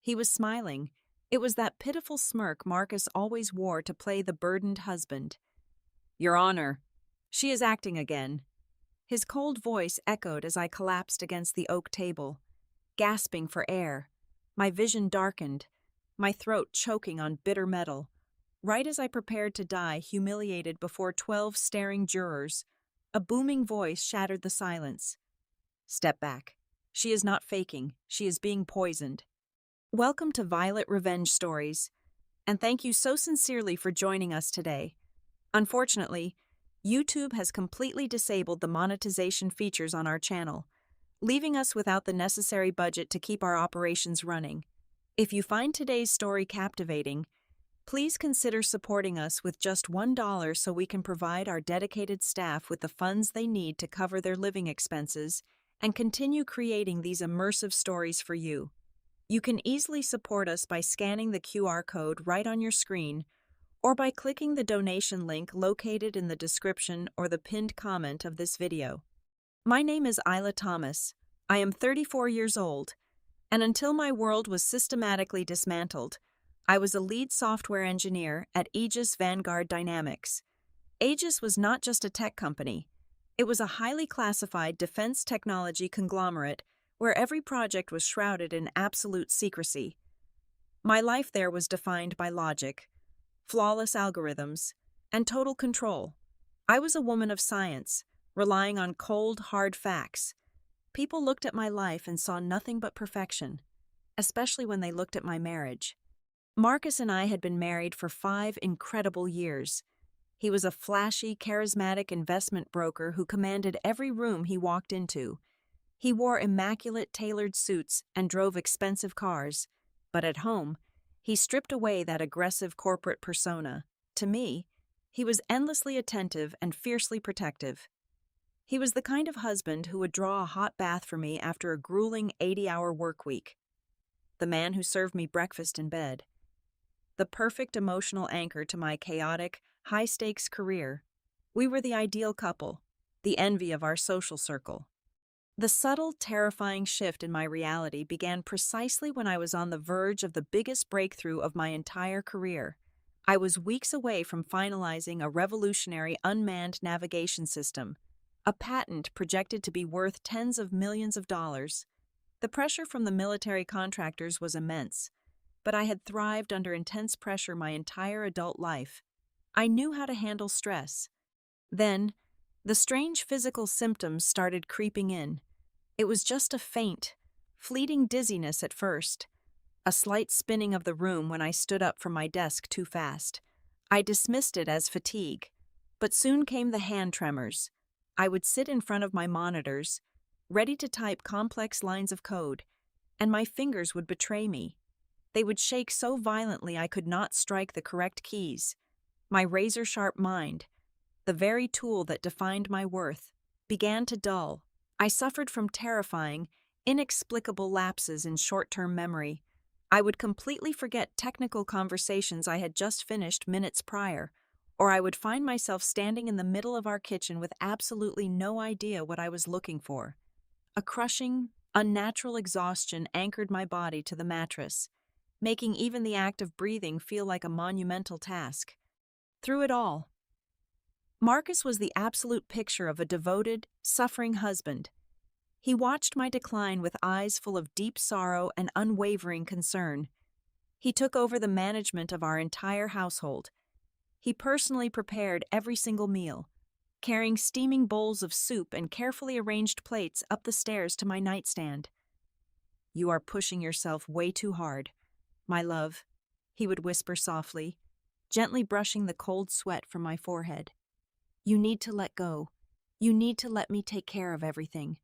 He was smiling. It was that pitiful smirk Marcus always wore to play the burdened husband. "Your Honor, she is acting again." His cold voice echoed as I collapsed against the oak table, gasping for air. My vision darkened, my throat choking on bitter metal. Right as I prepared to die, humiliated before 12 staring jurors, a booming voice shattered the silence. "Step back. She is not faking. She is being poisoned." Welcome to Violet Revenge Stories, and thank you so sincerely for joining us today. Unfortunately, YouTube has completely disabled the monetization features on our channel, leaving us without the necessary budget to keep our operations running. If you find today's story captivating, please consider supporting us with just $1 so we can provide our dedicated staff with the funds they need to cover their living expenses and continue creating these immersive stories for you. You can easily support us by scanning the QR code right on your screen or by clicking the donation link located in the description or the pinned comment of this video. My name is Isla Thomas. I am 34 years old, and until my world was systematically dismantled, I was a lead software engineer at Aegis Vanguard Dynamics. Aegis was not just a tech company. It was a highly classified defense technology conglomerate where every project was shrouded in absolute secrecy. My life there was defined by logic, flawless algorithms, and total control. I was a woman of science, relying on cold, hard facts. People looked at my life and saw nothing but perfection, especially when they looked at my marriage. Marcus and I had been married for 5 incredible years. He was a flashy, charismatic investment broker who commanded every room he walked into. He wore immaculate tailored suits and drove expensive cars, but at home, he stripped away that aggressive corporate persona. To me, he was endlessly attentive and fiercely protective. He was the kind of husband who would draw a hot bath for me after a grueling 80-hour work week. The man who served me breakfast in bed. The perfect emotional anchor to my chaotic, high-stakes career. We were the ideal couple, the envy of our social circle. The subtle, terrifying shift in my reality began precisely when I was on the verge of the biggest breakthrough of my entire career. I was weeks away from finalizing a revolutionary unmanned navigation system, a patent projected to be worth tens of millions of dollars. The pressure from the military contractors was immense, but I had thrived under intense pressure my entire adult life. I knew how to handle stress. Then, the strange physical symptoms started creeping in. It was just a faint, fleeting dizziness at first, a slight spinning of the room when I stood up from my desk too fast. I dismissed it as fatigue, but soon came the hand tremors. I would sit in front of my monitors, ready to type complex lines of code, and my fingers would betray me. They would shake so violently I could not strike the correct keys. My razor-sharp mind, the very tool that defined my worth, began to dull. I suffered from terrifying, inexplicable lapses in short-term memory. I would completely forget technical conversations I had just finished minutes prior, or I would find myself standing in the middle of our kitchen with absolutely no idea what I was looking for. A crushing, unnatural exhaustion anchored my body to the mattress, making even the act of breathing feel like a monumental task. Through it all, Marcus was the absolute picture of a devoted, suffering husband. He watched my decline with eyes full of deep sorrow and unwavering concern. He took over the management of our entire household. He personally prepared every single meal, carrying steaming bowls of soup and carefully arranged plates up the stairs to my nightstand. "You are pushing yourself way too hard, my love," he would whisper softly, gently brushing the cold sweat from my forehead. "You need to let go. You need to let me take care of everything."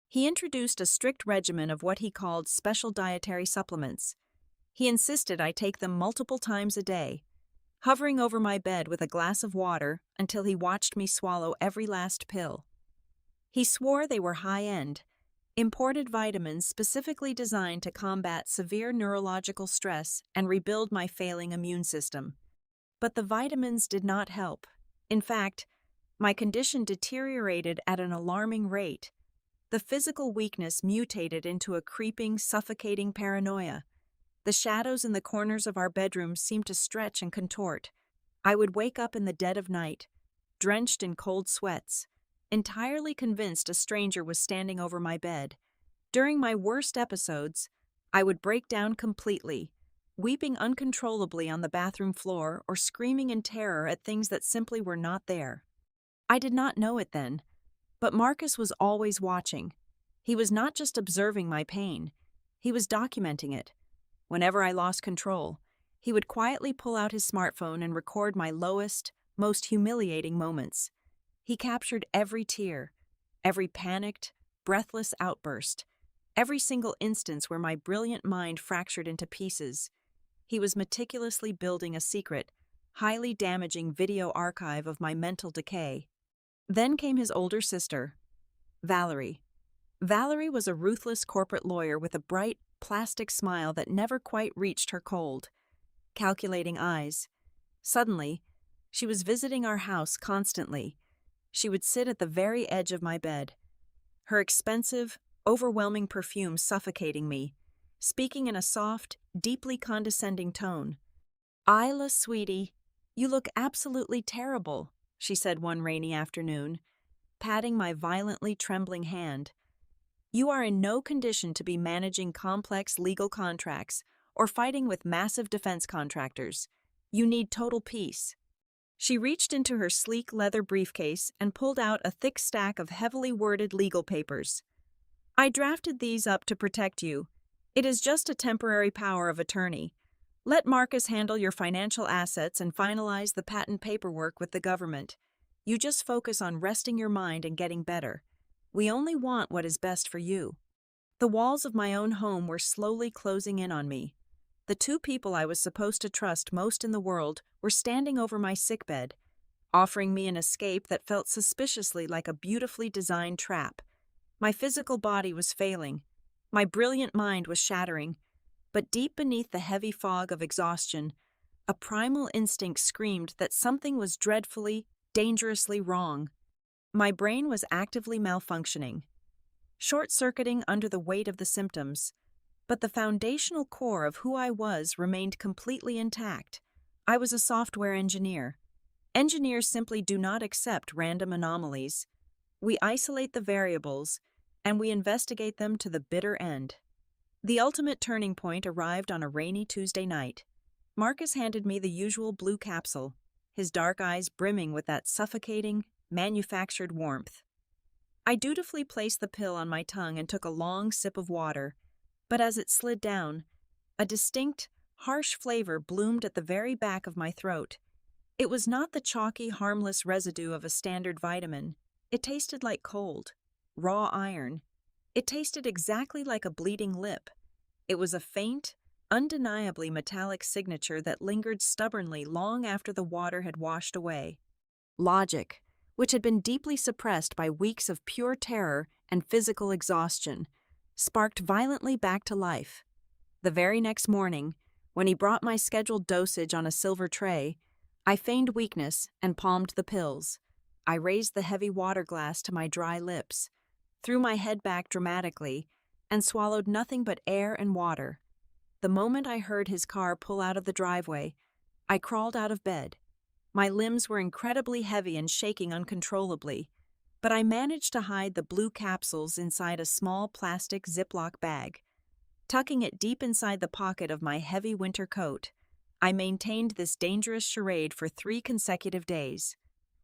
He introduced a strict regimen of what he called special dietary supplements. He insisted I take them multiple times a day, hovering over my bed with a glass of water until he watched me swallow every last pill. He swore they were high-end, imported vitamins specifically designed to combat severe neurological stress and rebuild my failing immune system. But the vitamins did not help. In fact, my condition deteriorated at an alarming rate. The physical weakness mutated into a creeping, suffocating paranoia. The shadows in the corners of our bedrooms seemed to stretch and contort. I would wake up in the dead of night, drenched in cold sweats, entirely convinced a stranger was standing over my bed. During my worst episodes, I would break down completely, weeping uncontrollably on the bathroom floor or screaming in terror at things that simply were not there. I did not know it then, but Marcus was always watching. He was not just observing my pain, he was documenting it. Whenever I lost control, he would quietly pull out his smartphone and record my lowest, most humiliating moments. He captured every tear, every panicked, breathless outburst, every single instance where my brilliant mind fractured into pieces. He was meticulously building a secret, highly damaging video archive of my mental decay. Then came his older sister, Valerie. Valerie was a ruthless corporate lawyer with a bright, plastic smile that never quite reached her cold, calculating eyes. Suddenly, she was visiting our house constantly. She would sit at the very edge of my bed, her expensive, overwhelming perfume suffocating me, speaking in a soft, deeply condescending tone. "Isla, sweetie, you look absolutely terrible," she said one rainy afternoon, patting my violently trembling hand. "You are in no condition to be managing complex legal contracts or fighting with massive defense contractors. You need total peace." She reached into her sleek leather briefcase and pulled out a thick stack of heavily worded legal papers. "I drafted these up to protect you. It is just a temporary power of attorney. Let Marcus handle your financial assets and finalize the patent paperwork with the government. You just focus on resting your mind and getting better. We only want what is best for you." The walls of my own home were slowly closing in on me. The two people I was supposed to trust most in the world were standing over my sickbed, offering me an escape that felt suspiciously like a beautifully designed trap. My physical body was failing. My brilliant mind was shattering. But deep beneath the heavy fog of exhaustion, a primal instinct screamed that something was dreadfully, dangerously wrong. My brain was actively malfunctioning, short-circuiting under the weight of the symptoms. But the foundational core of who I was remained completely intact. I was a software engineer. Engineers simply do not accept random anomalies. We isolate the variables, and we investigate them to the bitter end. The ultimate turning point arrived on a rainy Tuesday night. Marcus handed me the usual blue capsule, his dark eyes brimming with that suffocating, manufactured warmth. I dutifully placed the pill on my tongue and took a long sip of water. But as it slid down, a distinct, harsh flavor bloomed at the very back of my throat. It was not the chalky, harmless residue of a standard vitamin. It tasted like cold, raw iron. It tasted exactly like a bleeding lip. It was a faint, undeniably metallic signature that lingered stubbornly long after the water had washed away. Logic, which had been deeply suppressed by weeks of pure terror and physical exhaustion, sparked violently back to life. The very next morning, when he brought my scheduled dosage on a silver tray, I feigned weakness and palmed the pills. I raised the heavy water glass to my dry lips, threw my head back dramatically, and swallowed nothing but air and water. The moment I heard his car pull out of the driveway, I crawled out of bed. My limbs were incredibly heavy and shaking uncontrollably, but I managed to hide the blue capsules inside a small plastic Ziploc bag. Tucking it deep inside the pocket of my heavy winter coat, I maintained this dangerous charade for 3 consecutive days.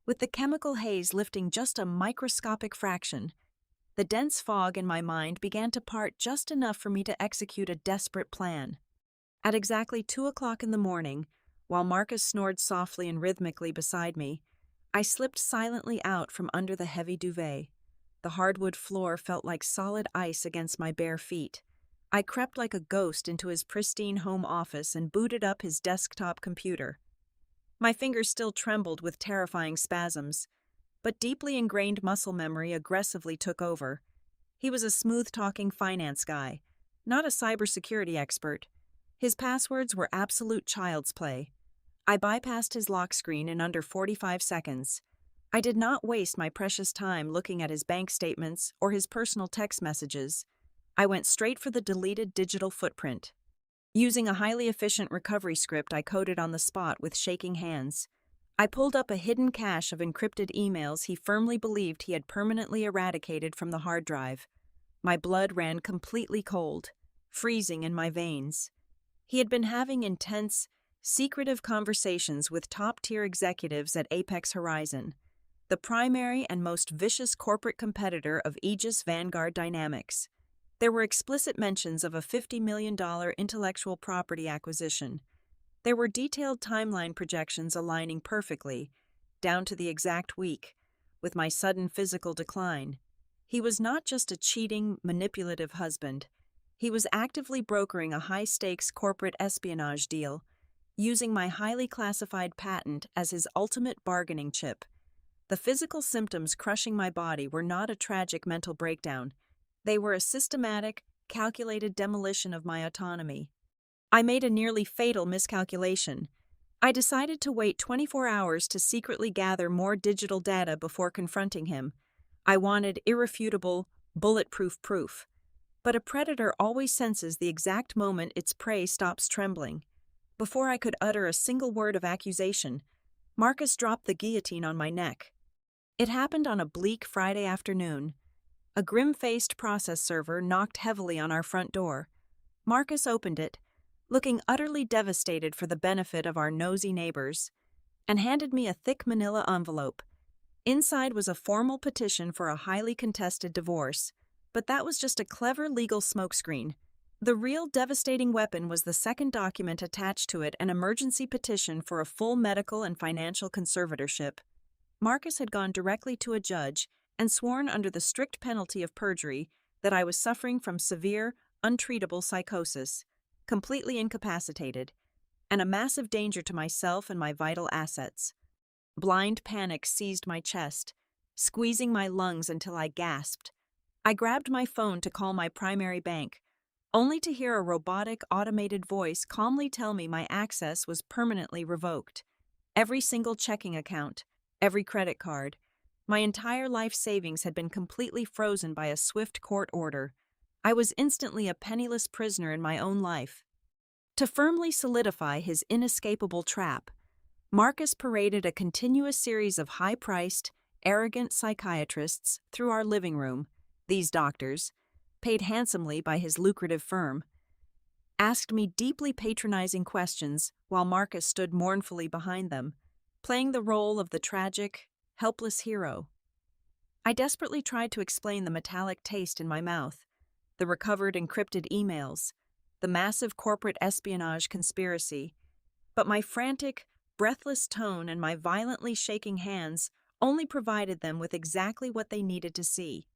With the chemical haze lifting just a microscopic fraction, the dense fog in my mind began to part just enough for me to execute a desperate plan. At exactly 2 o'clock in the morning, while Marcus snored softly and rhythmically beside me, I slipped silently out from under the heavy duvet. The hardwood floor felt like solid ice against my bare feet. I crept like a ghost into his pristine home office and booted up his desktop computer. My fingers still trembled with terrifying spasms, but deeply ingrained muscle memory aggressively took over. He was a smooth-talking finance guy, not a cybersecurity expert. His passwords were absolute child's play. I bypassed his lock screen in under 45 seconds. I did not waste my precious time looking at his bank statements or his personal text messages. I went straight for the deleted digital footprint. Using a highly efficient recovery script I coded on the spot with shaking hands, I pulled up a hidden cache of encrypted emails he firmly believed he had permanently eradicated from the hard drive. My blood ran completely cold, freezing in my veins. He had been having intense, secretive conversations with top-tier executives at Apex Horizon, the primary and most vicious corporate competitor of Aegis Vanguard Dynamics. There were explicit mentions of a $50 million intellectual property acquisition. There were detailed timeline projections aligning perfectly, down to the exact week, with my sudden physical decline. He was not just a cheating, manipulative husband. He was actively brokering a high-stakes corporate espionage deal, using my highly classified patent as his ultimate bargaining chip. The physical symptoms crushing my body were not a tragic mental breakdown. They were a systematic, calculated demolition of my autonomy. I made a nearly fatal miscalculation. I decided to wait 24 hours to secretly gather more digital data before confronting him. I wanted irrefutable, bulletproof proof. But a predator always senses the exact moment its prey stops trembling. Before I could utter a single word of accusation, Marcus dropped the guillotine on my neck. It happened on a bleak Friday afternoon. A grim-faced process server knocked heavily on our front door. Marcus opened it, looking utterly devastated for the benefit of our nosy neighbors, and handed me a thick manila envelope. Inside was a formal petition for a highly contested divorce, but that was just a clever legal smokescreen. The real devastating weapon was the second document attached to it, an emergency petition for a full medical and financial conservatorship. Marcus had gone directly to a judge and sworn under the strict penalty of perjury that I was suffering from severe, untreatable psychosis, completely incapacitated, and a massive danger to myself and my vital assets. Blind panic seized my chest, squeezing my lungs until I gasped. I grabbed my phone to call my primary bank, only to hear a robotic, automated voice calmly tell me my access was permanently revoked. Every single checking account, every credit card, my entire life savings had been completely frozen by a swift court order. I was instantly a penniless prisoner in my own life. To firmly solidify his inescapable trap, Marcus paraded a continuous series of high-priced, arrogant psychiatrists through our living room. These doctors, paid handsomely by his lucrative firm, asked me deeply patronizing questions while Marcus stood mournfully behind them, playing the role of the tragic, helpless hero. I desperately tried to explain the metallic taste in my mouth, the recovered encrypted emails, the massive corporate espionage conspiracy, but my frantic, breathless tone and my violently shaking hands only provided them with exactly what they needed to see.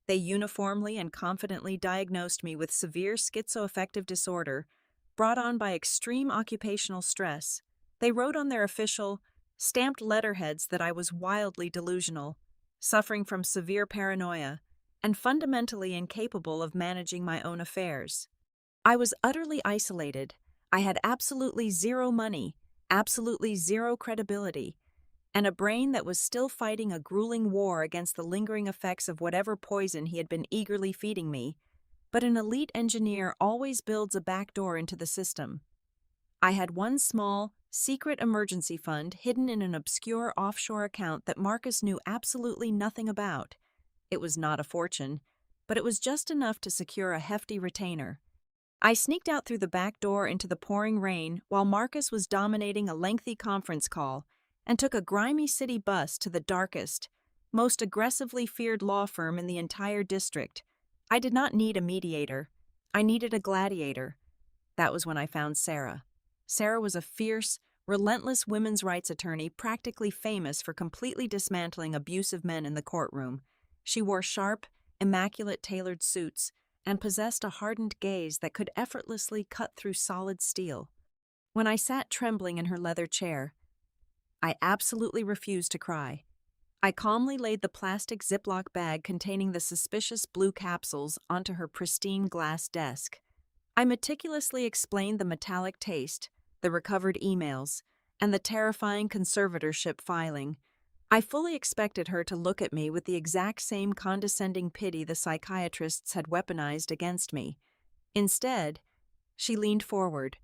They uniformly and confidently diagnosed me with severe schizoaffective disorder brought on by extreme occupational stress. They wrote on their official, stamped letterheads that I was wildly delusional, suffering from severe paranoia, and fundamentally incapable of managing my own affairs. I was utterly isolated. I had absolutely zero money, absolutely zero credibility, and a brain that was still fighting a grueling war against the lingering effects of whatever poison he had been eagerly feeding me. But an elite engineer always builds a backdoor into the system. I had one small, secret emergency fund hidden in an obscure offshore account that Marcus knew absolutely nothing about. It was not a fortune, but it was just enough to secure a hefty retainer. I sneaked out through the back door into the pouring rain while Marcus was dominating a lengthy conference call, and took a grimy city bus to the darkest, most aggressively feared law firm in the entire district. I did not need a mediator. I needed a gladiator. That was when I found Sarah. Sarah was a fierce, relentless women's rights attorney practically famous for completely dismantling abusive men in the courtroom. She wore sharp, immaculate tailored suits and possessed a hardened gaze that could effortlessly cut through solid steel. When I sat trembling in her leather chair, I absolutely refused to cry. I calmly laid the plastic Ziploc bag containing the suspicious blue capsules onto her pristine glass desk. I meticulously explained the metallic taste, the recovered emails, and the terrifying conservatorship filing. I fully expected her to look at me with the exact same condescending pity the psychiatrists had weaponized against me. Instead, She leaned forward,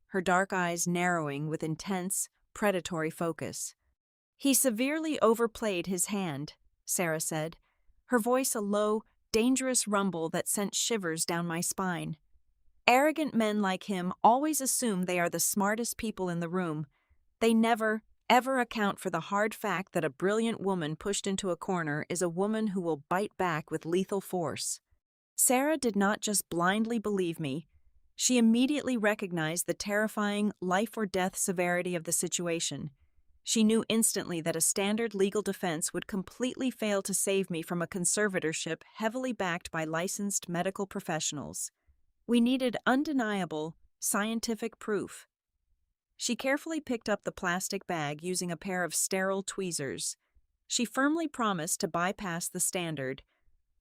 her dark eyes narrowing with intense, predatory focus. "He severely overplayed his hand," Sarah said, her voice a low, dangerous rumble that sent shivers down my spine. "Arrogant men like him always assume they are the smartest people in the room. They never, ever account for the hard fact that a brilliant woman pushed into a corner is a woman who will bite back with lethal force." Sarah did not just blindly believe me. She immediately recognized the terrifying life-or-death severity of the situation. She knew instantly that a standard legal defense would completely fail to save me from a conservatorship heavily backed by licensed medical professionals. We needed undeniable, scientific proof. She carefully picked up the plastic bag using a pair of sterile tweezers. She firmly promised to bypass the standard,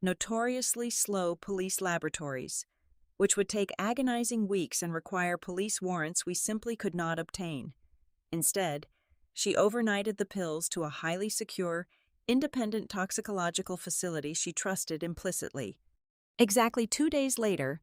notoriously slow police laboratories, which would take agonizing weeks and require police warrants we simply could not obtain. Instead, she overnighted the pills to a highly secure, independent toxicological facility she trusted implicitly. Exactly 2 days later,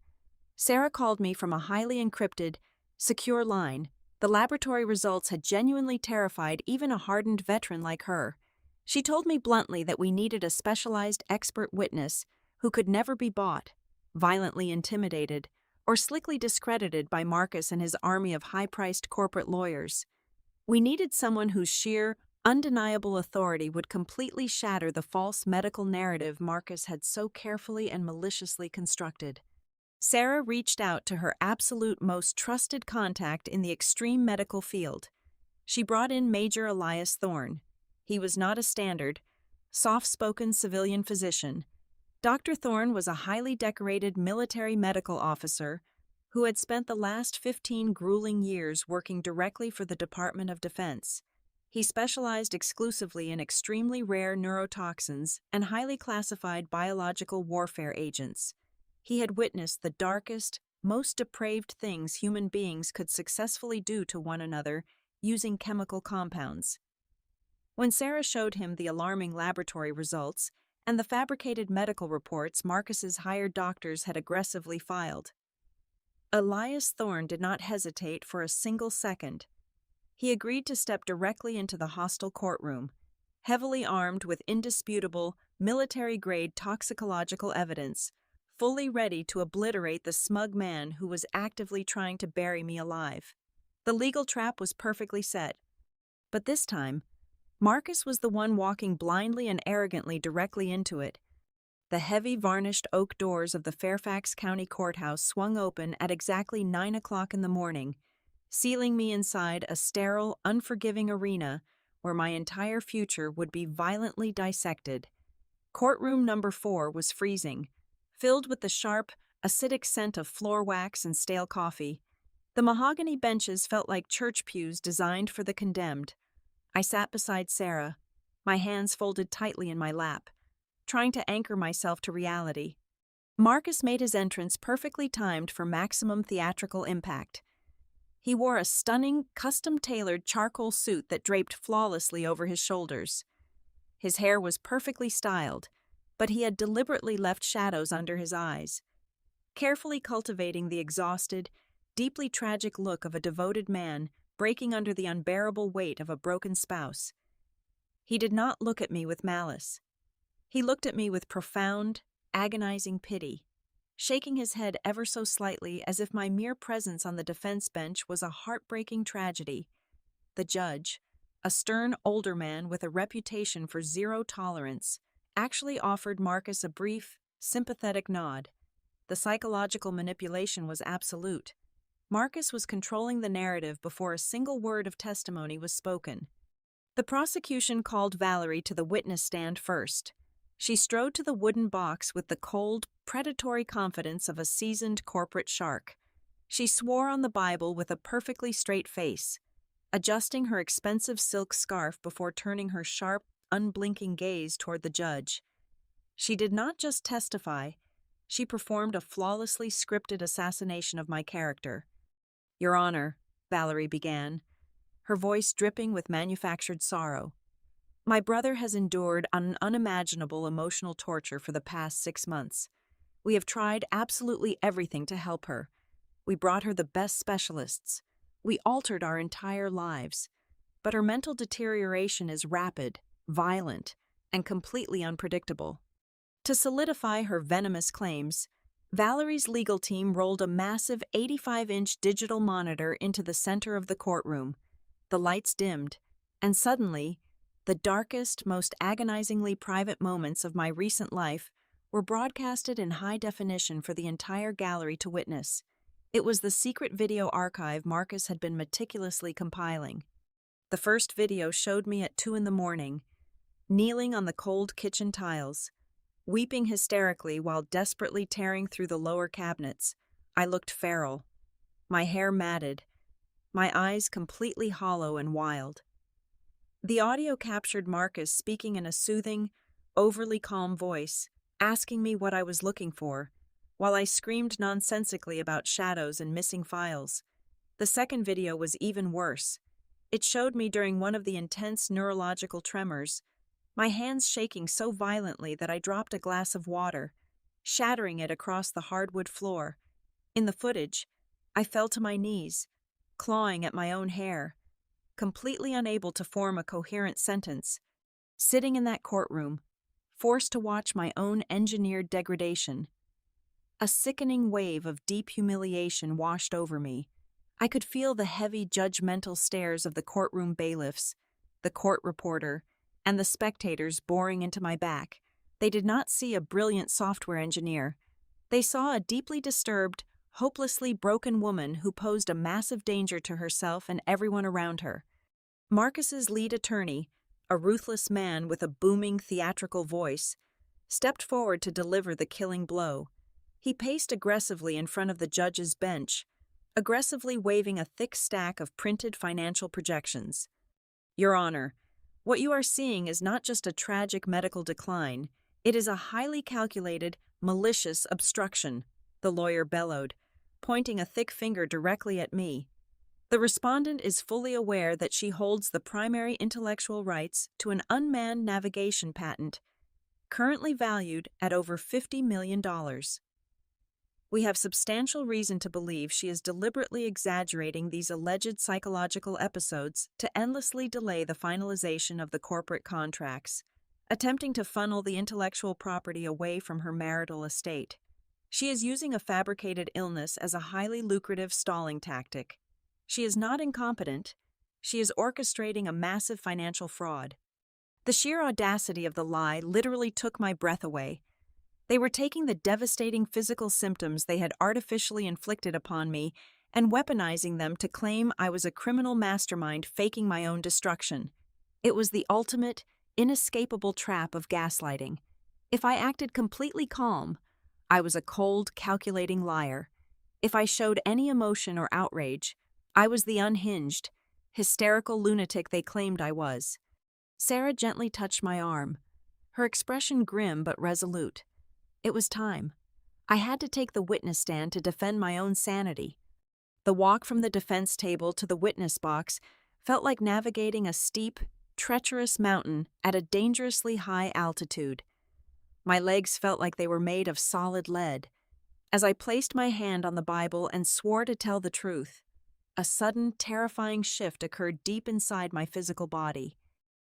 Sarah called me from a highly encrypted, secure line. The laboratory results had genuinely terrified even a hardened veteran like her. She told me bluntly that we needed a specialized expert witness who could never be bought, violently intimidated, or slickly discredited by Marcus and his army of high-priced corporate lawyers. We needed someone whose sheer, undeniable authority would completely shatter the false medical narrative Marcus had so carefully and maliciously constructed. Sarah reached out to her absolute most trusted contact in the extreme medical field. She brought in Major Elias Thorne. He was not a standard, soft-spoken civilian physician. Dr. Thorne was a highly decorated military medical officer who had spent the last 15 grueling years working directly for the Department of Defense. He specialized exclusively in extremely rare neurotoxins and highly classified biological warfare agents. He had witnessed the darkest, most depraved things human beings could successfully do to one another using chemical compounds. When Sarah showed him the alarming laboratory results and the fabricated medical reports Marcus's hired doctors had aggressively filed, Elias Thorne did not hesitate for a single second. He agreed to step directly into the hostile courtroom, heavily armed with indisputable, military-grade toxicological evidence, fully ready to obliterate the smug man who was actively trying to bury me alive. The legal trap was perfectly set. But this time, Marcus was the one walking blindly and arrogantly directly into it. The heavy varnished oak doors of the Fairfax County Courthouse swung open at exactly 9 o'clock in the morning, sealing me inside a sterile, unforgiving arena where my entire future would be violently dissected. Courtroom number 4 was freezing, filled with the sharp, acidic scent of floor wax and stale coffee. The mahogany benches felt like church pews designed for the condemned. I sat beside Sarah, my hands folded tightly in my lap, trying to anchor myself to reality. Marcus made his entrance perfectly timed for maximum theatrical impact. He wore a stunning, custom-tailored charcoal suit that draped flawlessly over his shoulders. His hair was perfectly styled, but he had deliberately left shadows under his eyes, carefully cultivating the exhausted, deeply tragic look of a devoted man breaking under the unbearable weight of a broken spouse. He did not look at me with malice. He looked at me with profound, agonizing pity, shaking his head ever so slightly as if my mere presence on the defense bench was a heartbreaking tragedy. The judge, a stern older man with a reputation for zero tolerance, actually offered Marcus a brief, sympathetic nod. The psychological manipulation was absolute. Marcus was controlling the narrative before a single word of testimony was spoken. The prosecution called Valerie to the witness stand first. She strode to the wooden box with the cold, predatory confidence of a seasoned corporate shark. She swore on the Bible with a perfectly straight face, adjusting her expensive silk scarf before turning her sharp, unblinking gaze toward the judge. She did not just testify, she performed a flawlessly scripted assassination of my character. "Your Honor," Valerie began, her voice dripping with manufactured sorrow, "my brother has endured an unimaginable emotional torture for the past 6 months. We have tried absolutely everything to help her. We brought her the best specialists. We altered our entire lives. But her mental deterioration is rapid, violent, and completely unpredictable. To solidify her venomous claims, Valerie's legal team rolled a massive 85-inch digital monitor into the center of the courtroom. The lights dimmed, and suddenly, the darkest, most agonizingly private moments of my recent life were broadcasted in high definition for the entire gallery to witness. It was the secret video archive Marcus had been meticulously compiling. The first video showed me at 2 a.m, kneeling on the cold kitchen tiles, weeping hysterically while desperately tearing through the lower cabinets. I looked feral, my hair matted, my eyes completely hollow and wild. The audio captured Marcus speaking in a soothing, overly calm voice, asking me what I was looking for, while I screamed nonsensically about shadows and missing files. The second video was even worse. It showed me during one of the intense neurological tremors, my hands shaking so violently that I dropped a glass of water, shattering it across the hardwood floor. In the footage, I fell to my knees, clawing at my own hair, completely unable to form a coherent sentence, sitting in that courtroom, forced to watch my own engineered degradation. A sickening wave of deep humiliation washed over me. I could feel the heavy, judgmental stares of the courtroom bailiffs, the court reporter, and the spectators boring into my back. They did not see a brilliant software engineer. They saw a deeply disturbed, hopelessly broken woman who posed a massive danger to herself and everyone around her. Marcus's lead attorney, a ruthless man with a booming theatrical voice, stepped forward to deliver the killing blow. He paced aggressively in front of the judge's bench, aggressively waving a thick stack of printed financial projections. Your Honor, what you are seeing is not just a tragic medical decline, it is a highly calculated, malicious obstruction, the lawyer bellowed, pointing a thick finger directly at me. The respondent is fully aware that she holds the primary intellectual rights to an unmanned navigation patent, currently valued at over $50 million. We have substantial reason to believe she is deliberately exaggerating these alleged psychological episodes to endlessly delay the finalization of the corporate contracts, attempting to funnel the intellectual property away from her marital estate. She is using a fabricated illness as a highly lucrative stalling tactic. She is not incompetent. She is orchestrating a massive financial fraud. The sheer audacity of the lie literally took my breath away. They were taking the devastating physical symptoms they had artificially inflicted upon me and weaponizing them to claim I was a criminal mastermind faking my own destruction. It was the ultimate, inescapable trap of gaslighting. If I acted completely calm, I was a cold, calculating liar. If I showed any emotion or outrage, I was the unhinged, hysterical lunatic they claimed I was. Sarah gently touched my arm, her expression grim but resolute. It was time. I had to take the witness stand to defend my own sanity. The walk from the defense table to the witness box felt like navigating a steep, treacherous mountain at a dangerously high altitude. My legs felt like they were made of solid lead. As I placed my hand on the Bible and swore to tell the truth, a sudden, terrifying shift occurred deep inside my physical body.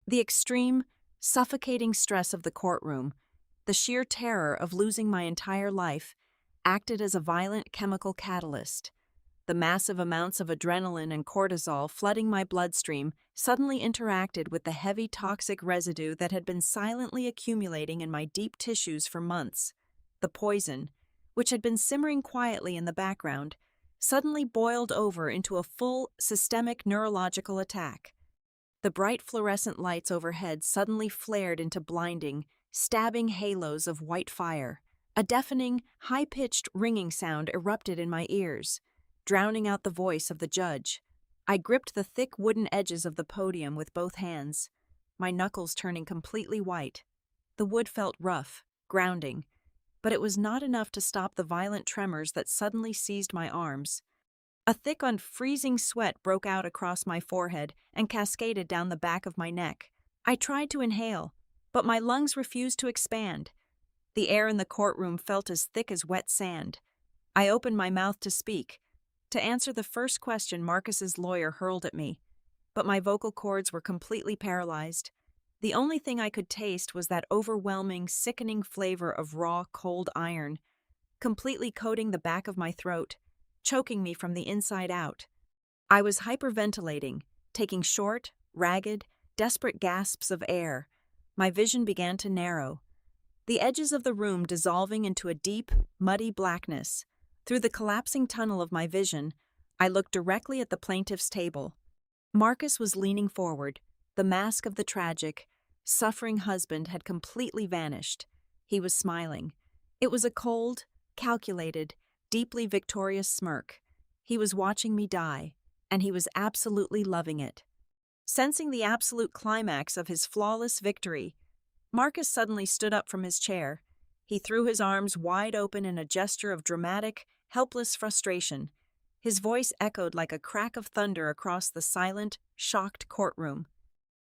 The extreme, suffocating stress of the courtroom, the sheer terror of losing my entire life, acted as a violent chemical catalyst. The massive amounts of adrenaline and cortisol flooding my bloodstream suddenly interacted with the heavy toxic residue that had been silently accumulating in my deep tissues for months. The poison, which had been simmering quietly in the background, suddenly boiled over into a full, systemic neurological attack. The bright fluorescent lights overhead suddenly flared into blinding, stabbing halos of white fire. A deafening, high-pitched ringing sound erupted in my ears, drowning out the voice of the judge. I gripped the thick wooden edges of the podium with both hands, my knuckles turning completely white. The wood felt rough, grounding, but it was not enough to stop the violent tremors that suddenly seized my arms. A thick, unfreezing sweat broke out across my forehead and cascaded down the back of my neck. I tried to inhale, but my lungs refused to expand. The air in the courtroom felt as thick as wet sand. I opened my mouth to speak, to answer the first question Marcus's lawyer hurled at me, but my vocal cords were completely paralyzed. The only thing I could taste was that overwhelming, sickening flavor of raw, cold iron, completely coating the back of my throat, choking me from the inside out. I was hyperventilating, taking short, ragged, desperate gasps of air. My vision began to narrow, the edges of the room dissolving into a deep, muddy blackness. Through the collapsing tunnel of my vision, I looked directly at the plaintiff's table. Marcus was leaning forward. The mask of the tragic, suffering husband had completely vanished. He was smiling. It was a cold, calculated, deeply victorious smirk. He was watching me die, and he was absolutely loving it. Sensing the absolute climax of his flawless victory, Marcus suddenly stood up from his chair. He threw his arms wide open in a gesture of dramatic, helpless frustration. His voice echoed like a crack of thunder across the silent, shocked courtroom.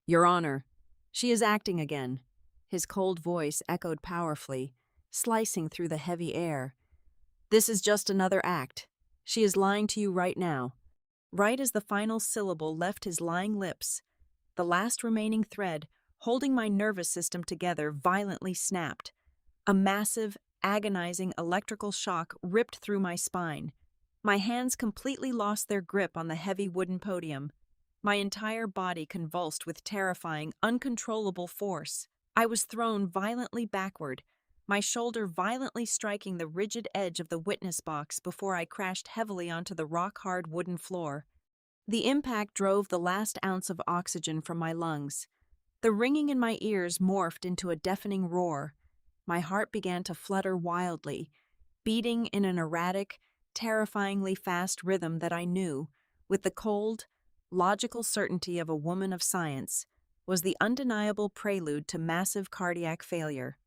"Your Honor, she is acting again." His cold voice echoed powerfully, slicing through the heavy air. "This is just another act. She is lying to you right now." Right as the final syllable left his lying lips, the last remaining thread, holding my nervous system together, violently snapped. A massive, agonizing electrical shock ripped through my spine. My hands completely lost their grip on the heavy wooden podium. My entire body convulsed with terrifying, uncontrollable force. I was thrown violently backward, my shoulder violently striking the rigid edge of the witness box before I crashed heavily onto the rock-hard wooden floor. The impact drove the last ounce of oxygen from my lungs. The ringing in my ears morphed into a deafening roar. My heart began to flutter wildly, beating in an erratic, terrifyingly fast rhythm that I knew, with the cold, logical certainty of a woman of science, was the undeniable prelude to massive cardiac failure.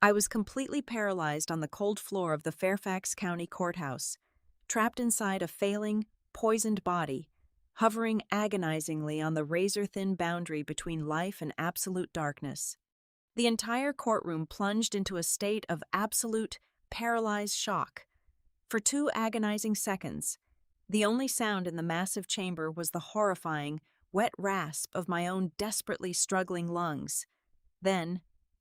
I was completely paralyzed on the cold floor of the Fairfax County Courthouse, trapped inside a failing, poisoned body, hovering agonizingly on the razor-thin boundary between life and absolute darkness. The entire courtroom plunged into a state of absolute, paralyzed shock. For 2 agonizing seconds, the only sound in the massive chamber was the horrifying, wet rasp of my own desperately struggling lungs. Then,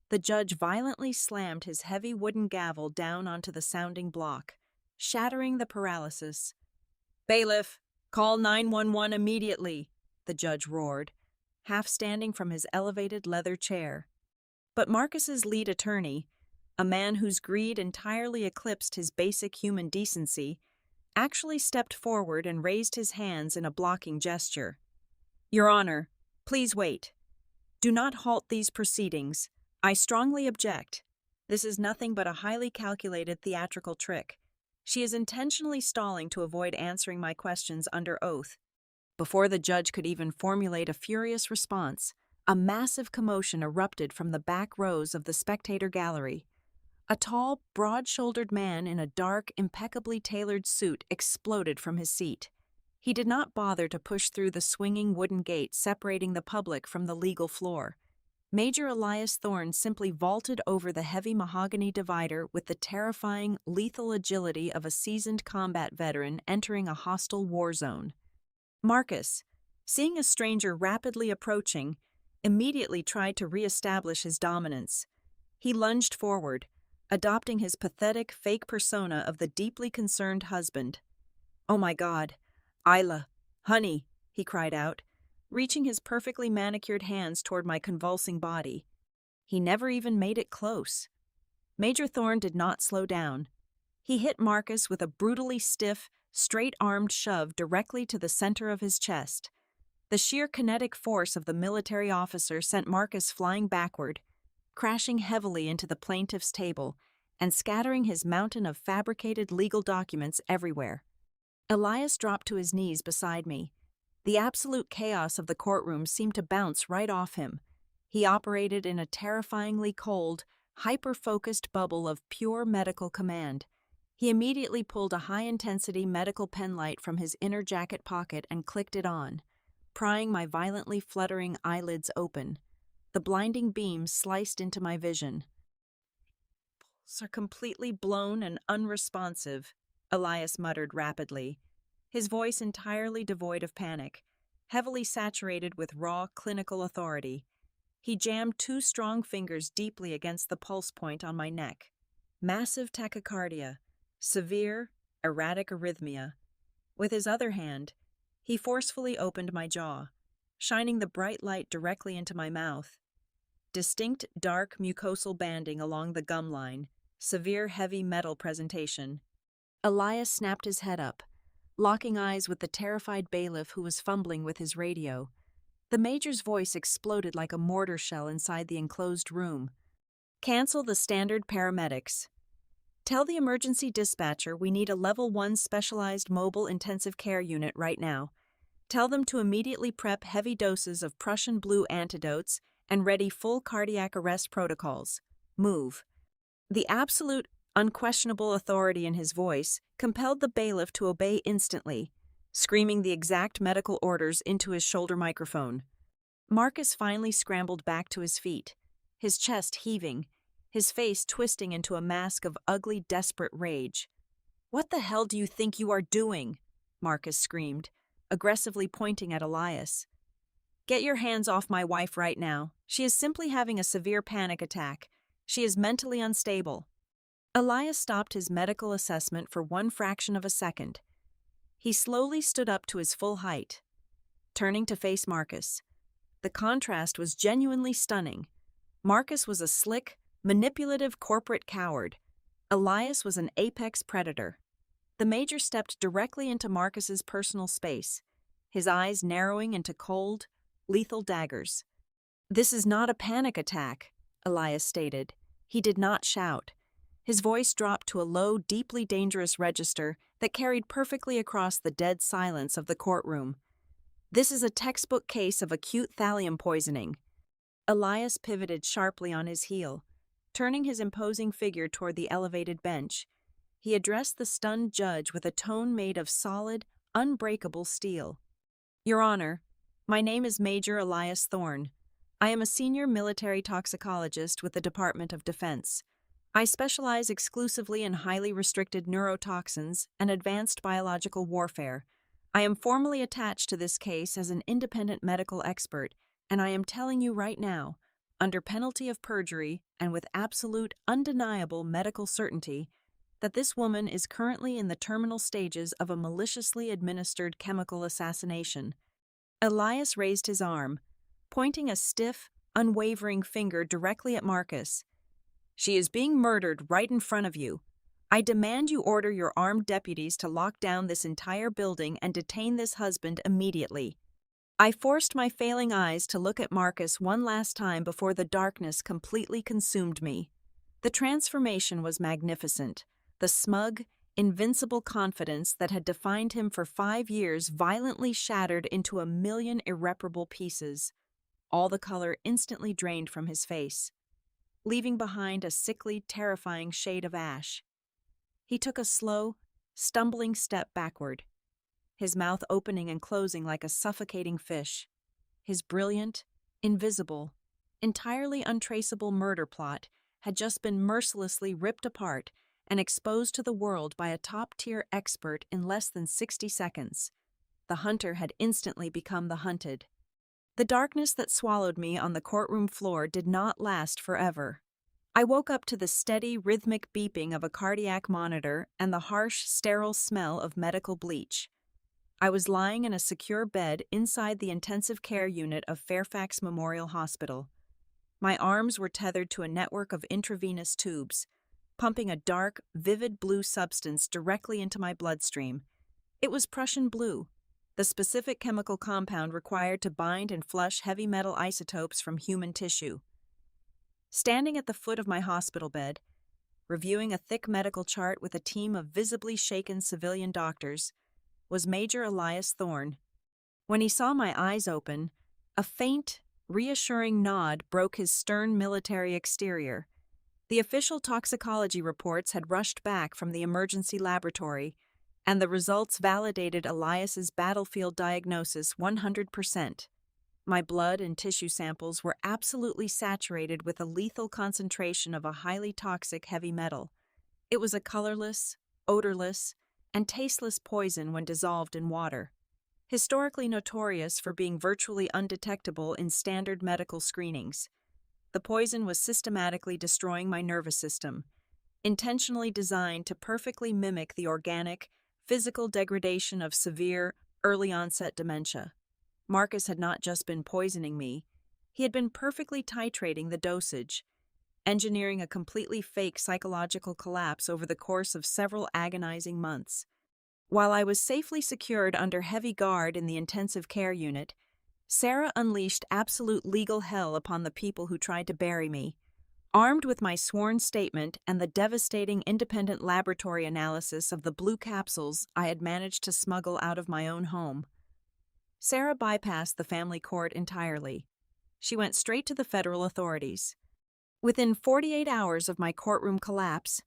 the judge violently slammed his heavy wooden gavel down onto the sounding block, shattering the paralysis. "Bailiff, call 911 immediately," the judge roared, half standing from his elevated leather chair. But Marcus's lead attorney, a man whose greed entirely eclipsed his basic human decency, actually stepped forward and raised his hands in a blocking gesture. "Your Honor, please wait. Do not halt these proceedings. I strongly object. This is nothing but a highly calculated theatrical trick. She is intentionally stalling to avoid answering my questions under oath." Before the judge could even formulate a furious response, a massive commotion erupted from the back rows of the spectator gallery. A tall, broad-shouldered man in a dark, impeccably tailored suit exploded from his seat. He did not bother to push through the swinging wooden gate separating the public from the legal floor. Major Elias Thorne simply vaulted over the heavy mahogany divider with the terrifying, lethal agility of a seasoned combat veteran entering a hostile war zone. Marcus, seeing a stranger rapidly approaching, immediately tried to re-establish his dominance. He lunged forward, adopting his pathetic, fake persona of the deeply concerned husband. "Oh my God, Isla, honey," he cried out, reaching his perfectly manicured hands toward my convulsing body. He never even made it close. Major Thorne did not slow down. He hit Marcus with a brutally stiff, straight-armed shove directly to the center of his chest. The sheer kinetic force of the military officer sent Marcus flying backward, crashing heavily into the plaintiff's table and scattering his mountain of fabricated legal documents everywhere. Elias dropped to his knees beside me. The absolute chaos of the courtroom seemed to bounce right off him. He operated in a terrifyingly cold, hyper-focused bubble of pure medical command. He immediately pulled a high-intensity medical penlight from his inner jacket pocket and clicked it on, prying my violently fluttering eyelids open. The blinding beams sliced into my vision. "Pulse are completely blown and unresponsive," Elias muttered rapidly. his voice entirely devoid of panic, heavily saturated with raw clinical authority. He jammed two strong fingers deeply against the pulse point on my neck. Massive tachycardia, severe, erratic arrhythmia. With his other hand, he forcefully opened my jaw, shining the bright light directly into my mouth. Distinct dark mucosal banding along the gum line, severe heavy metal presentation. Elias snapped his head up, locking eyes with the terrified bailiff who was fumbling with his radio. The major's voice exploded like a mortar shell inside the enclosed room. Cancel the standard paramedics. Tell the emergency dispatcher we need a Level 1 specialized mobile intensive care unit right now. Tell them to immediately prep heavy doses of Prussian blue antidotes and ready full cardiac arrest protocols. Move. The absolute, unquestionable authority in his voice compelled the bailiff to obey instantly, screaming the exact medical orders into his shoulder microphone. Marcus finally scrambled back to his feet, his chest heaving, his face twisting into a mask of ugly, desperate rage. "What the hell do you think you are doing?" Marcus screamed, aggressively pointing at Elias. "Get your hands off my wife right now. She is simply having a severe panic attack. She is mentally unstable." Elias stopped his medical assessment for one fraction of a second. He slowly stood up to his full height, turning to face Marcus. The contrast was genuinely stunning. Marcus was a slick, manipulative corporate coward. Elias was an apex predator. The major stepped directly into Marcus's personal space, his eyes narrowing into cold, lethal daggers. "This is not a panic attack," Elias stated. He did not shout. His voice dropped to a low, deeply dangerous register that carried perfectly across the dead silence of the courtroom. "This is a textbook case of acute thallium poisoning." Elias pivoted sharply on his heel, turning his imposing figure toward the elevated bench. He addressed the stunned judge with a tone made of solid, unbreakable steel. "Your Honor, my name is Major Elias Thorne. I am a senior military toxicologist with the Department of Defense. I specialize exclusively in highly restricted neurotoxins and advanced biological warfare. I am formally attached to this case as an independent medical expert, and I am telling you right now, under penalty of perjury and with absolute, undeniable medical certainty, that this woman is currently in the terminal stages of a maliciously administered chemical assassination." Elias raised his arm, pointing a stiff, unwavering finger directly at Marcus. "She is being murdered right in front of you. I demand you order your armed deputies to lock down this entire building and detain this husband immediately." I forced my failing eyes to look at Marcus one last time before the darkness completely consumed me. The transformation was magnificent. The smug, invincible confidence that had defined him for 5 years violently shattered into a million irreparable pieces. All the color instantly drained from his face, leaving behind a sickly, terrifying shade of ash. He took a slow, stumbling step backward, his mouth opening and closing like a suffocating fish. His brilliant, invisible, entirely untraceable murder plot had just been mercilessly ripped apart and exposed to the world by a top-tier expert in less than 60 seconds. The hunter had instantly become the hunted. The darkness that swallowed me on the courtroom floor did not last forever. I woke up to the steady, rhythmic beeping of a cardiac monitor and the harsh, sterile smell of medical bleach. I was lying in a secure bed inside the intensive care unit of Fairfax Memorial Hospital. My arms were tethered to a network of intravenous tubes, pumping a dark, vivid blue substance directly into my bloodstream. It was Prussian blue, the specific chemical compound required to bind and flush heavy metal isotopes from human tissue. Standing at the foot of my hospital bed, reviewing a thick medical chart with a team of visibly shaken civilian doctors, was Major Elias Thorne. When he saw my eyes open, a faint, reassuring nod broke his stern military exterior. The official toxicology reports had rushed back from the emergency laboratory, and the results validated Elias's battlefield diagnosis 100%. My blood and tissue samples were absolutely saturated with a lethal concentration of a highly toxic heavy metal. It was a colorless, odorless, and tasteless poison when dissolved in water. Historically notorious for being virtually undetectable in standard medical screenings, the poison was systematically destroying my nervous system, intentionally designed to perfectly mimic the organic, physical degradation of severe, early-onset dementia. Marcus had not just been poisoning me, he had been perfectly titrating the dosage, engineering a completely fake psychological collapse over the course of several agonizing months. While I was safely secured under heavy guard in the intensive care unit, Sarah unleashed absolute legal hell upon the people who tried to bury me. Armed with my sworn statement and the devastating independent laboratory analysis of the blue capsules I had managed to smuggle out of my own home, Sarah bypassed the family court entirely. She went straight to the federal authorities. Within 48 hours of my courtroom collapse,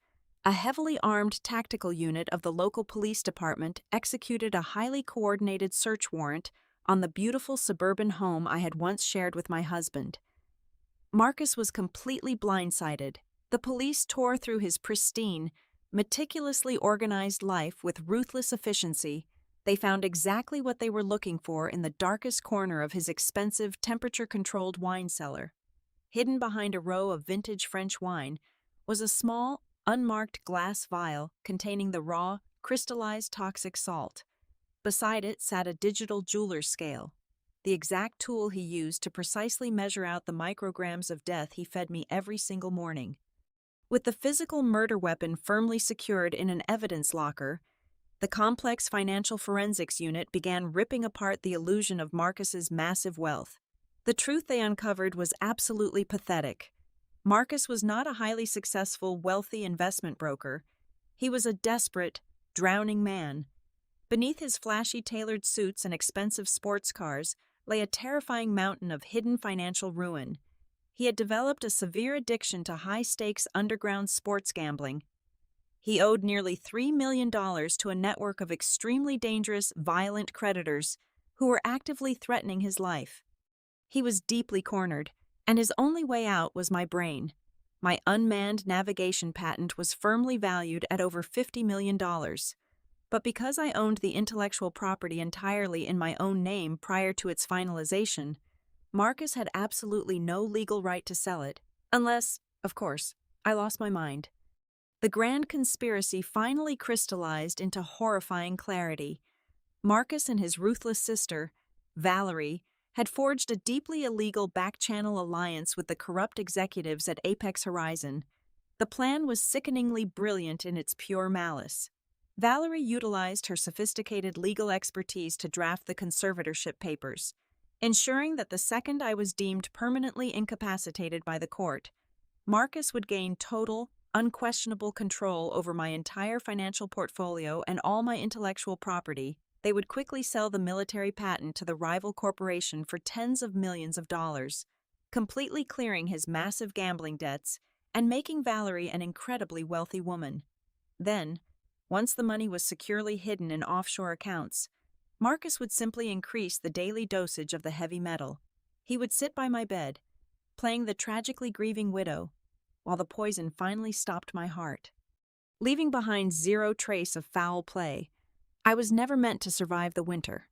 a heavily armed tactical unit of the local police department executed a highly coordinated search warrant on the beautiful suburban home I had once shared with my husband. Marcus was completely blindsided. The police tore through his pristine, meticulously organized life with ruthless efficiency. They found exactly what they were looking for in the darkest corner of his expensive, temperature-controlled wine cellar. Hidden behind a row of vintage French wine was a small, unmarked glass vial containing the raw, crystallized toxic salt. Beside it sat a digital jeweler's scale, the exact tool he used to precisely measure out the micrograms of death he fed me every single morning. With the physical murder weapon firmly secured in an evidence locker, the complex financial forensics unit began ripping apart the illusion of Marcus's massive wealth. The truth they uncovered was absolutely pathetic. Marcus was not a highly successful, wealthy investment broker. He was a desperate, drowning man. Beneath his flashy tailored suits and expensive sports cars lay a terrifying mountain of hidden financial ruin. He had developed a severe addiction to high-stakes underground sports gambling. He owed nearly $3 million to a network of extremely dangerous, violent creditors who were actively threatening his life. He was deeply cornered, and his only way out was my brain. My unmanned navigation patent was firmly valued at over $50 million. But because I owned the intellectual property entirely in my own name prior to its finalization, Marcus had absolutely no legal right to sell it, unless, of course, I lost my mind. The grand conspiracy finally crystallized into horrifying clarity. Marcus and his ruthless sister, Valerie, had forged a deeply illegal back-channel alliance with the corrupt executives at Apex Horizon. The plan was sickeningly brilliant in its pure malice. Valerie utilized her sophisticated legal expertise to draft the conservatorship papers, ensuring that the second I was deemed permanently incapacitated by the court, Marcus would gain total, unquestionable control over my entire financial portfolio and all my intellectual property. They would quickly sell the military patent to the rival corporation for tens of millions of dollars, completely clearing his massive gambling debts and making Valerie an incredibly wealthy woman. Then, once the money was securely hidden in offshore accounts, Marcus would simply increase the daily dosage of the heavy metal. He would sit by my bed, playing the tragically grieving widow, while the poison finally stopped my heart. Leaving behind zero trace of foul play, I was never meant to survive the winter.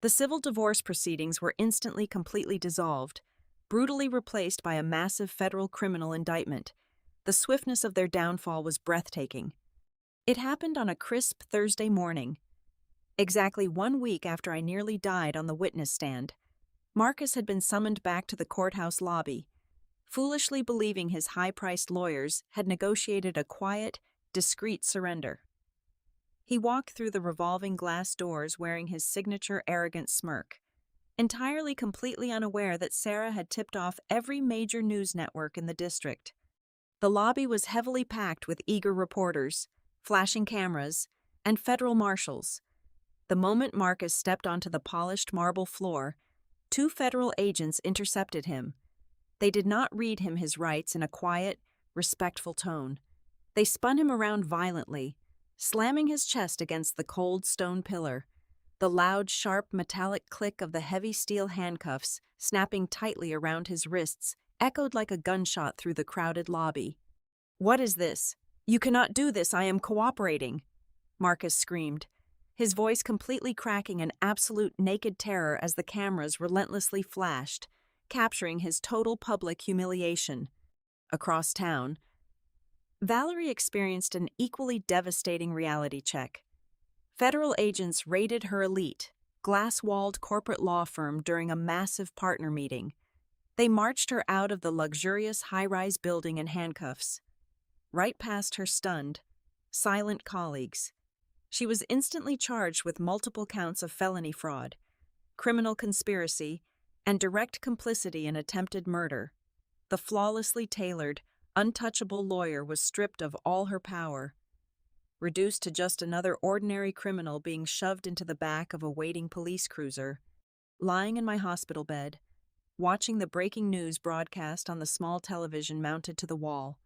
The civil divorce proceedings were instantly completely dissolved, brutally replaced by a massive federal criminal indictment. The swiftness of their downfall was breathtaking. It happened on a crisp Thursday morning. Exactly 1 week after I nearly died on the witness stand, Marcus had been summoned back to the courthouse lobby, foolishly believing his high-priced lawyers had negotiated a quiet, discreet surrender. He walked through the revolving glass doors wearing his signature arrogant smirk, entirely completely unaware that Sarah had tipped off every major news network in the district. The lobby was heavily packed with eager reporters, flashing cameras, and federal marshals. The moment Marcus stepped onto the polished marble floor, 2 federal agents intercepted him. They did not read him his rights in a quiet, respectful tone. They spun him around violently, slamming his chest against the cold stone pillar. The loud, sharp, metallic click of the heavy steel handcuffs, snapping tightly around his wrists, echoed like a gunshot through the crowded lobby. "What is this? You cannot do this, I am cooperating." Marcus screamed, his voice completely cracking in absolute naked terror as the cameras relentlessly flashed, capturing his total public humiliation. Across town, Valerie experienced an equally devastating reality check. Federal agents raided her elite, glass-walled corporate law firm during a massive partner meeting. They marched her out of the luxurious high-rise building in handcuffs, right past her stunned, silent colleagues. She was instantly charged with multiple counts of felony fraud, criminal conspiracy, and direct complicity in attempted murder. The flawlessly tailored, untouchable lawyer was stripped of all her power, reduced to just another ordinary criminal being shoved into the back of a waiting police cruiser. Lying in my hospital bed, watching the breaking news broadcast on the small television mounted to the wall,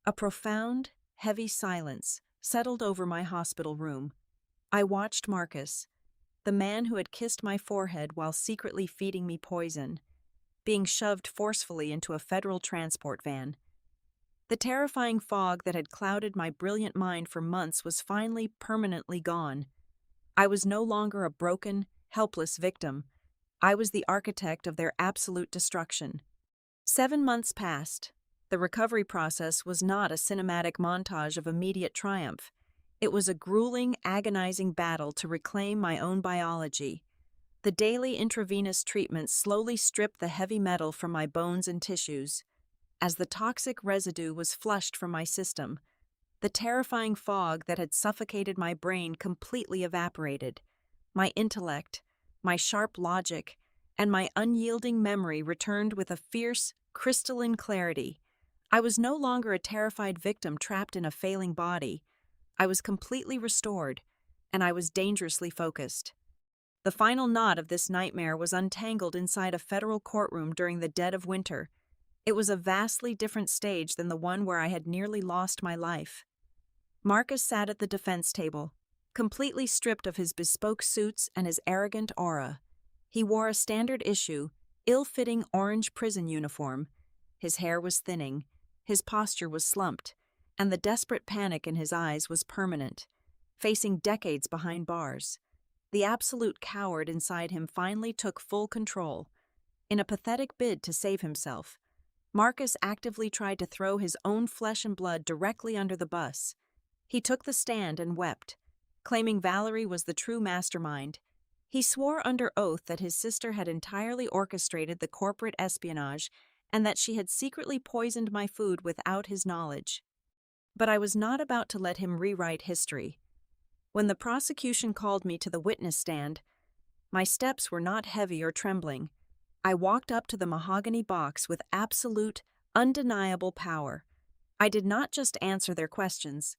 a profound, heavy silence settled over my hospital room. I watched Marcus, the man who had kissed my forehead while secretly feeding me poison, being shoved forcefully into a federal transport van. The terrifying fog that had clouded my brilliant mind for months was finally permanently gone. I was no longer a broken, helpless victim. I was the architect of their absolute destruction. 7 months passed. The recovery process was not a cinematic montage of immediate triumph. It was a grueling, agonizing battle to reclaim my own biology. The daily intravenous treatments slowly stripped the heavy metal from my bones and tissues. As the toxic residue was flushed from my system, the terrifying fog that had suffocated my brain completely evaporated. My intellect, my sharp logic, and my unyielding memory returned with a fierce, crystalline clarity. I was no longer a terrified victim trapped in a failing body. I was completely restored, and I was dangerously focused. The final knot of this nightmare was untangled inside a federal courtroom during the dead of winter. It was a vastly different stage than the one where I had nearly lost my life. Marcus sat at the defense table, completely stripped of his bespoke suits and his arrogant aura. He wore a standard-issue, ill-fitting orange prison uniform. His hair was thinning, his posture was slumped, and the desperate panic in his eyes was permanent, facing decades behind bars. The absolute coward inside him finally took full control. In a pathetic bid to save himself, Marcus actively tried to throw his own flesh and blood directly under the bus. He took the stand and wept, claiming Valerie was the true mastermind. He swore under oath that his sister had entirely orchestrated the corporate espionage and that she had secretly poisoned my food without his knowledge. But I was not about to let him rewrite history. When the prosecution called me to the witness stand, my steps were not heavy or trembling. I walked up to the mahogany box with absolute, undeniable power. I did not just answer their questions.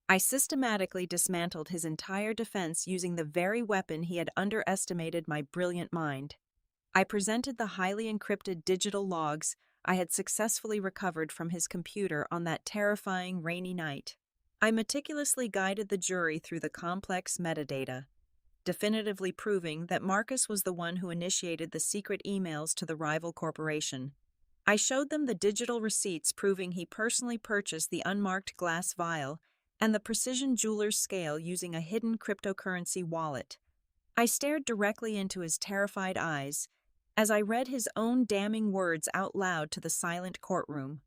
I systematically dismantled his entire defense using the very weapon he had underestimated my brilliant mind. I presented the highly encrypted digital logs I had successfully recovered from his computer on that terrifying rainy night. I meticulously guided the jury through the complex metadata, definitively proving that Marcus was the one who initiated the secret emails to the rival corporation. I showed them the digital receipts proving he personally purchased the unmarked glass vial and the precision jeweler's scale using a hidden cryptocurrency wallet. I stared directly into his terrified eyes as I read his own damning words out loud to the silent courtroom,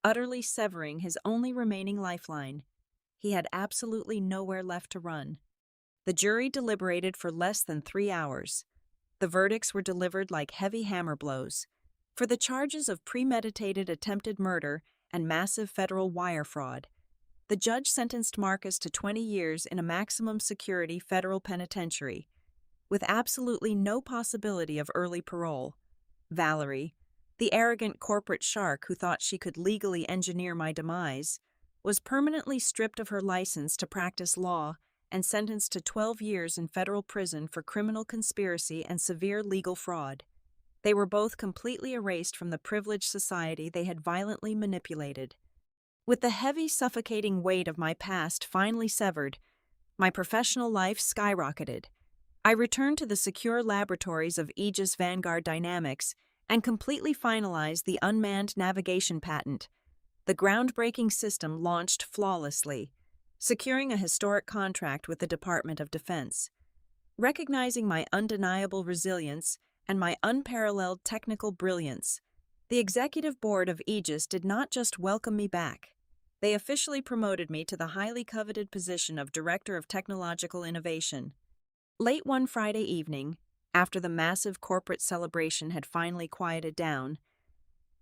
utterly severing his only remaining lifeline. He had absolutely nowhere left to run. The jury deliberated for less than 3 hours. The verdicts were delivered like heavy hammer blows. For the charges of premeditated attempted murder and massive federal wire fraud, the judge sentenced Marcus to 20 years in a maximum security federal penitentiary, with absolutely no possibility of early parole. Valerie, the arrogant corporate shark who thought she could legally engineer my demise, was permanently stripped of her license to practice law and sentenced to 12 years in federal prison for criminal conspiracy and severe legal fraud. They were both completely erased from the privileged society they had violently manipulated. With the heavy, suffocating weight of my past finally severed, my professional life skyrocketed. I returned to the secure laboratories of Aegis Vanguard Dynamics and completely finalized the unmanned navigation patent. The groundbreaking system launched flawlessly, securing a historic contract with the Department of Defense. Recognizing my undeniable resilience and my unparalleled technical brilliance, the executive board of Aegis did not just welcome me back. They officially promoted me to the highly coveted position of Director of Technological Innovation. Late one Friday evening, after the massive corporate celebration had finally quieted down,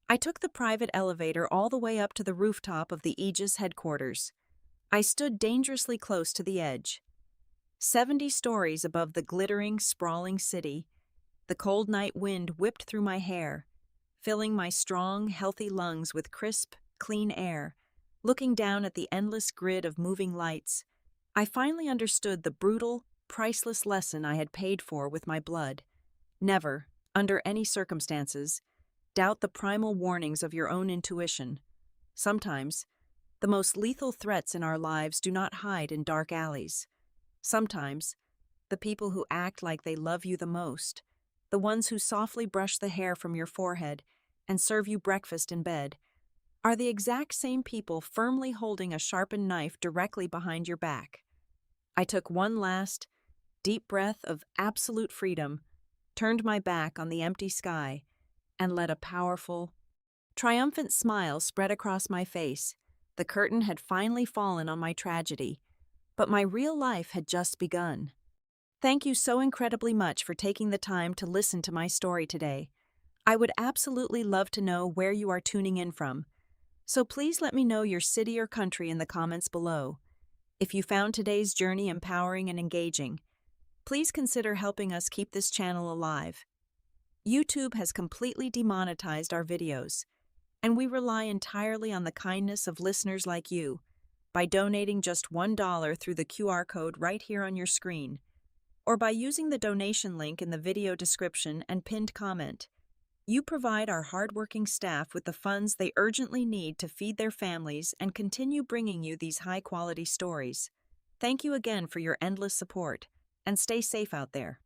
I took the private elevator all the way up to the rooftop of the Aegis headquarters. I stood dangerously close to the edge. 70 stories above the glittering, sprawling city, the cold night wind whipped through my hair, filling my strong, healthy lungs with crisp, clean air. Looking down at the endless grid of moving lights, I finally understood the brutal, priceless lesson I had paid for with my blood. Never, under any circumstances, doubt the primal warnings of your own intuition. Sometimes, the most lethal threats in our lives do not hide in dark alleys. Sometimes, the people who act like they love you the most, the ones who softly brush the hair from your forehead and serve you breakfast in bed, are the exact same people firmly holding a sharpened knife directly behind your back. I took one last, deep breath of absolute freedom, turned my back on the empty sky, and let a powerful, triumphant smile spread across my face. The curtain had finally fallen on my tragedy, but my real life had just begun. Thank you so incredibly much for taking the time to listen to my story today. I would absolutely love to know where you are tuning in from, so please let me know your city or country in the comments below. If you found today's journey empowering and engaging, please consider helping us keep this channel alive. YouTube has completely demonetized our videos, and we rely entirely on the kindness of listeners like you. By donating just $1 through the QR code right here on your screen, or by using the donation link in the video description and pinned comment, you provide our hardworking staff with the funds they urgently need to feed their families and continue bringing you these high-quality stories. Thank you again for your endless support, and stay safe out there.